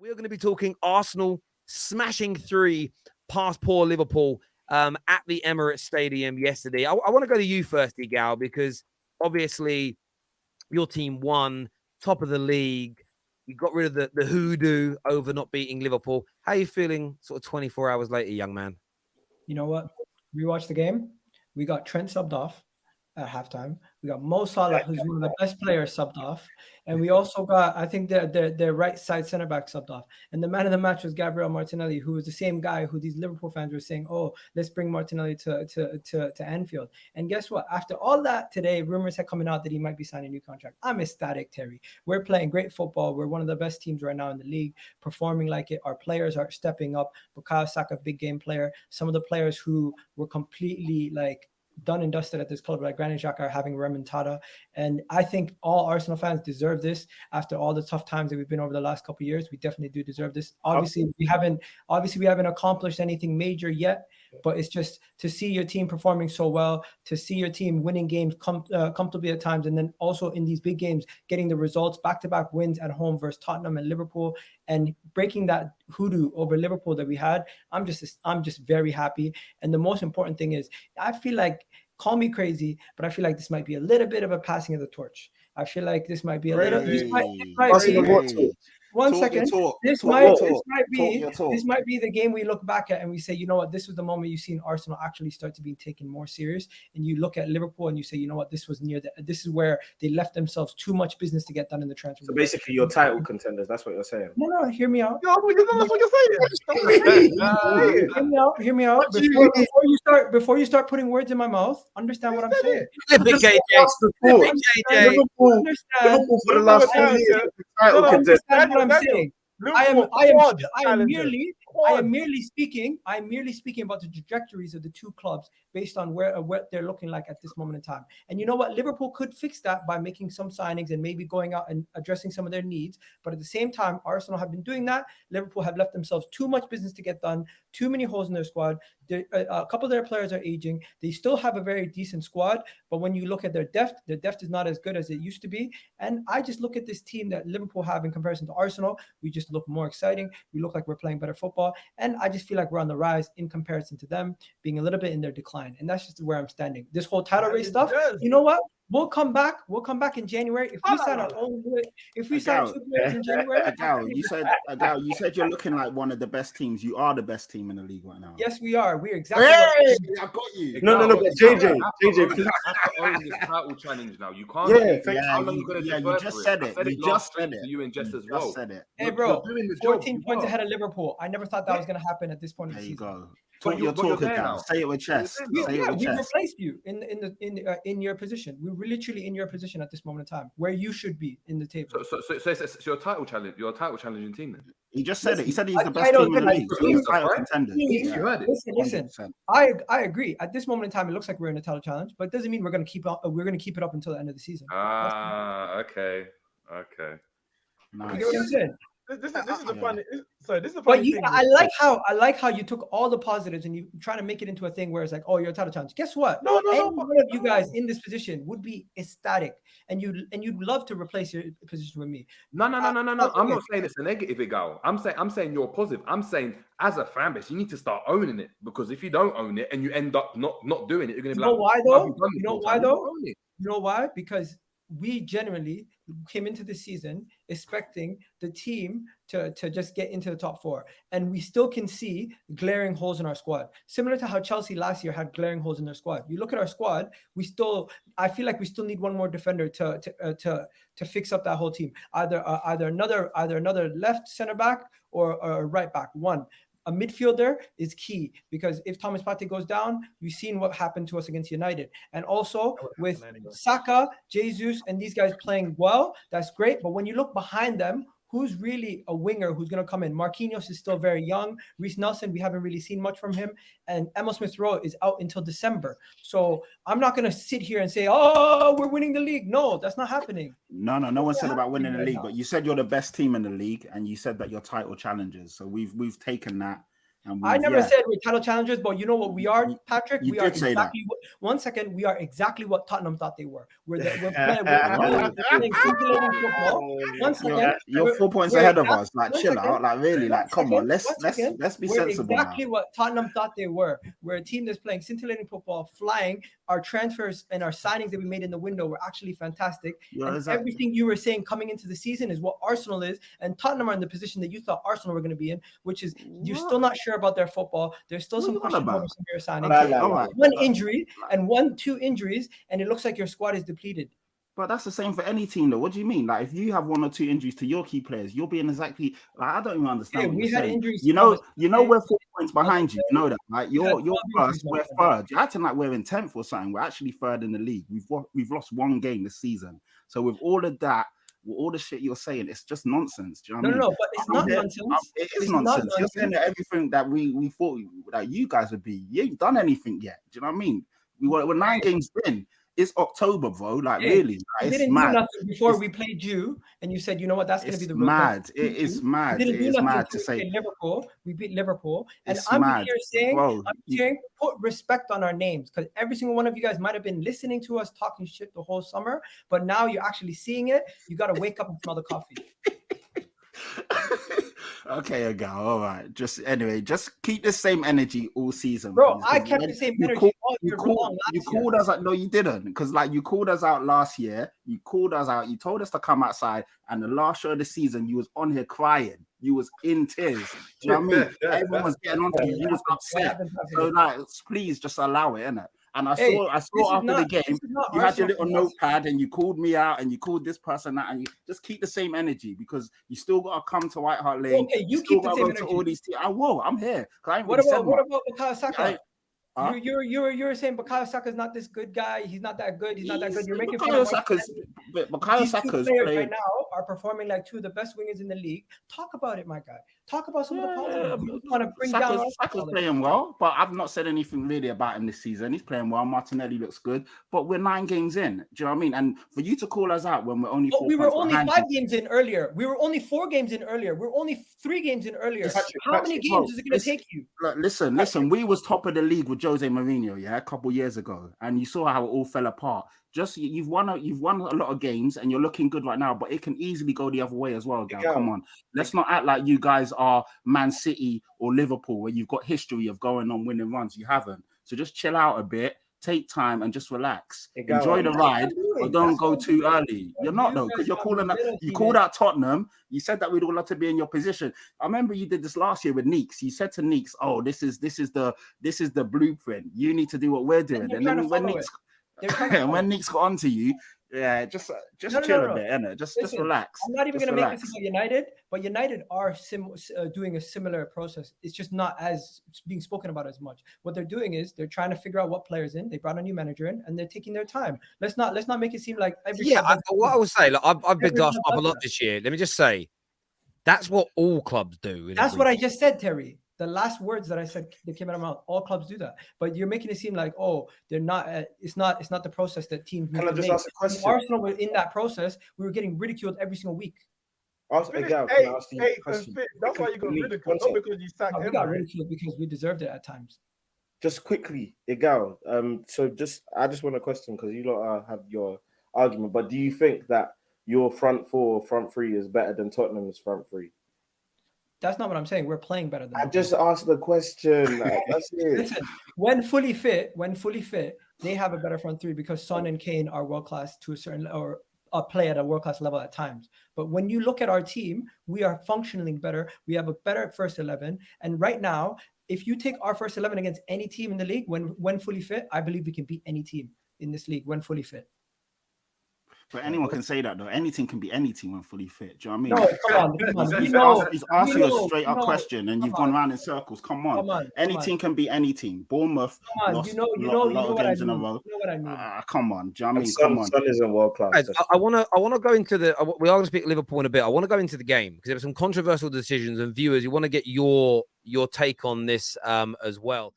We're going to be talking Arsenal smashing 3 past poor Liverpool at the Emirates Stadium yesterday. I want to go to you first, Igal, because obviously your team won, top of the league. You got rid of the hoodoo over not beating Liverpool. How are you feeling sort of 24 hours later, young man? You know what? We watched the game. We got Trent subbed off at halftime. We got Mo Salah, who's one of the best players, subbed off. And we also got, I think, their right side center back subbed off. And the man of the match was Gabriel Martinelli, who was the same guy who these Liverpool fans were saying, oh, let's bring Martinelli to Anfield. And guess what? After all that today, rumors had coming out that he might be signing a new contract. I'm ecstatic, Terry. We're playing great football. We're one of the best teams right now in the league, performing like it. Our players are stepping up. Bukayo Saka, big game player. Some of the players who were completely done and dusted at this club, like Granit Xhaka, are having remontada. And I think all Arsenal fans deserve this after all the tough times that we've been over the last couple of years. We definitely do deserve this. Obviously, we haven't accomplished anything major yet, but it's just to see your team performing so well, to see your team winning games comfortably at times, and then also in these big games getting the results, back-to-back wins at home versus Tottenham and Liverpool, and breaking that hoodoo over Liverpool that we had. I'm just very happy. And the most important thing is, I feel like, call me crazy, but I feel like this might be a little bit of a passing of the torch. I feel like this might be a little. This might be, one second. This might be the game we look back at and we say, you know what, this was the moment you've seen Arsenal actually start to be taken more serious. And you look at Liverpool and you say, you know what, this is where they left themselves too much business to get done in the transfer. So basically, your title contenders. That's what you're saying. No, hear me out. No, that's what you're saying. Hear me out. Before you start putting words in my mouth, understand what I'm saying. Flip it, KJ. Liverpool for the last 4 years. Title contenders. I'm saying. I am merely speaking about the trajectories of the two clubs based on what they're looking like at this moment in time. And you know what? Liverpool could fix that by making some signings and maybe going out and addressing some of their needs. But at the same time, Arsenal have been doing that. Liverpool have left themselves too much business to get done, too many holes in their squad. A couple of their players are aging. They still have a very decent squad, but when you look at their depth is not as good as it used to be. And I just look at this team that Liverpool have in comparison to Arsenal. We just look more exciting. We look like we're playing better football. And I just feel like we're on the rise in comparison to them being a little bit in their decline. And that's just where I'm standing. This whole title race stuff, you know what? We'll come back in January. If we sign our own, if we sign 2 players in January. Adele, you said you're looking like one of the best teams. You are the best team in the league right now. Yes, we are. We're exactly. Hey, I got you. No, but JJ, please. You have to own this title challenge now. You can't. You just said it. You just said it. You and Jess as well. Hey, bro, 14 points ahead of Liverpool. I never thought that was going to happen at this point in the season. There you go. Talk your talk again. Say it with chest. We replaced you in your position. We're literally in your position at this moment in time, where you should be in the table. So it's your title challenge. Your title challenging team then. He just said it. He said he's the best team in the league. He's title contender. You heard it. Listen. I agree. At this moment in time, it looks like we're in a title challenge, but it doesn't mean we're going to keep it up until the end of the season. Okay. Nice. You know what I'm saying? This is a funny. Sorry, this is a But funny thing. I like how you took all the positives and you try to make it into a thing where it's like, oh, you're a title challenge. Guess what? Any one of you guys in this position would be ecstatic, and you'd love to replace your position with me. No. I'm not saying it's a negative, Igal. I'm saying you're positive. I'm saying as a fan base, you need to start owning it, because if you don't own it and you end up not doing it, you're gonna be You know why? Because we generally came into the season expecting the team to just get into the top 4, and we still can see glaring holes in our squad, similar to how Chelsea last year had glaring holes in their squad. You look at our squad, I feel like we still need one more defender to fix up that whole team, either another left center back or a right back. A midfielder is key, because if Thomas Partey goes down, we've seen what happened to us against United. And also with Saka, Jesus, and these guys playing well, that's great. But when you look behind them, who's really a winger who's going to come in? Marquinhos is still very young. Reece Nelson, we haven't really seen much from him. And Emil Smith-Rowe is out until December. So I'm not going to sit here and say, oh, we're winning the league. No, that's not happening. No one said about winning the league, but you said you're the best team in the league, and you said that you're title challengers. So we've taken that And I never yeah. said we're title challengers, but you know what we are, Patrick? You We are did say that. exactly one second. We are exactly what Tottenham thought they were. We're playing scintillating football. One second. You're 4 points ahead of us. Like, chill out. Like, really, like, come on. Let's be We're sensible exactly now. what Tottenham thought they were. We're a team that's playing scintillating football, flying. Our transfers and our signings that we made in the window were actually fantastic. And everything you were saying coming into the season is what Arsenal is. And Tottenham are in the position that you thought Arsenal were going to be in, which is you're still not sure about their football. There's still some questions over some of your signings. One injury and 2 injuries, and it looks like your squad is depleted. But that's the same for any team, though. What do you mean? Like, if you have 1 or 2 injuries to your key players, you're being exactly like, I don't even understand. What we you're had saying. injuries. You know, we're 4 points behind you. You know that, right? You're first, we're third. You're acting like we're in 10th or something. We're actually third in the league. We've lost 1 game this season. So with all of that, with all the shit you're saying, it's just nonsense. Do you know what I mean? No, but it's not nonsense. It is nonsense. You're saying that everything that we thought that you guys would be, you ain't done anything yet. Do you know what I mean? We're 9 games in. It's October, bro. Like, really, like, you didn't do nothing before we played you, and you said, you know what, that's going to be the mad. It is mad. It is mad to say. We beat Liverpool, and It's I'm mad, here saying, bro. put respect on our names, because every single one of you guys might have been listening to us talking shit the whole summer, but now you're actually seeing it. You got to wake up and smell the coffee. Okay, okay, all right. Just keep the same energy all season, bro. Please. I kept the same energy all year long. You called us out. No, you didn't, because like you called us out last year. You called us out. You told us to come outside, and the last show of the season, you was on here crying. You was in tears. Do you know what I mean? Everyone was getting on to you. You was upset. So like, please just allow it, innit? And I saw after the game, you had your little notepad and you called me out and you called this person out, and you just keep the same energy, because you still got to come to White Hart Lane. Okay, you keep the same energy. To all these I will. I'm here. What about Bukayo Saka? Huh? You're saying Bukayo Saka's not this good guy. He's not that good. He's not that good. You're making Bukayo Saka's players right now are performing like 2 of the best wingers in the league. Talk about it, my guy. Talk about some of the positives. You want to bring down. Saka's playing well, but I've not said anything really about him this season. He's playing well. Martinelli looks good, but we're 9 games in. Do you know what I mean? And for you to call us out when we're only 4 we were only 5 games in earlier. We were only 4 games in earlier. We're only 3 games in earlier. How many games is it going to take you? Listen. We was top of the league with Jose Mourinho, a couple years ago, and you saw how it all fell apart. Just you've won a lot of games, and you're looking good right now, but it can easily go the other way as well. Gal. Come on, let's not act like you guys are Man City or Liverpool, where you've got history of going on winning runs. You haven't. So just chill out a bit, take time, and just relax. Enjoy the ride, but don't go too early. You're not though, because you called out Tottenham. You said that we'd all love to be in your position. I remember you did this last year with Neeks. You said to Neeks, "Oh, this is the blueprint. You need to do what we're doing." And then when Neeks got onto you, just chill a bit, innit? Just relax. I'm not even going to make this about United, but United are doing a similar process. It's just not as being spoken about as much. What they're doing is they're trying to figure out what players in. They brought a new manager in, and they're taking their time. Let's not make it seem like what I would say, like, I've been asked up a lot this year. Let me just say, that's what all clubs do. That's what I just said, Terry. The last words that I said that came out of my mouth. All clubs do that, but you're making it seem like, oh, they're not. It's not the process that teams. Can I just ask a question? Arsenal were in that process. We were getting ridiculed every single week. That's why you got ridiculed, not because you sacked. We got ridiculed because we deserved it at times. Just quickly, Igal. I just want a question, because you lot have your argument. But do you think that your front 4, front 3 is better than Tottenham's front 3? That's not what I'm saying. We're playing better than. I just asked the question. That's it. Listen, when fully fit, they have a better front 3, because Son and Kane are world class to a certain, or play at a world class level at times. But when you look at our team, we are functioning better. We have a better first 11, and right now, if you take our first 11 against any team in the league, when fully fit, I believe we can beat any team in this league when fully fit. But anyone can say that, though. Anything can be any team when fully fit. Do you know what I mean? No, come on. He's asking a straight up question, and you've gone round in circles. Come on. Any team can be any team. Bournemouth lost a lot of games in a row. You know what I mean? Come on. Do you know what I mean? Come on. Son isn't world class. Guys, I want to go into we are going to speak Liverpool in a bit. I want to go into the game, because there were some controversial decisions, and viewers, you want to get your take on this as well.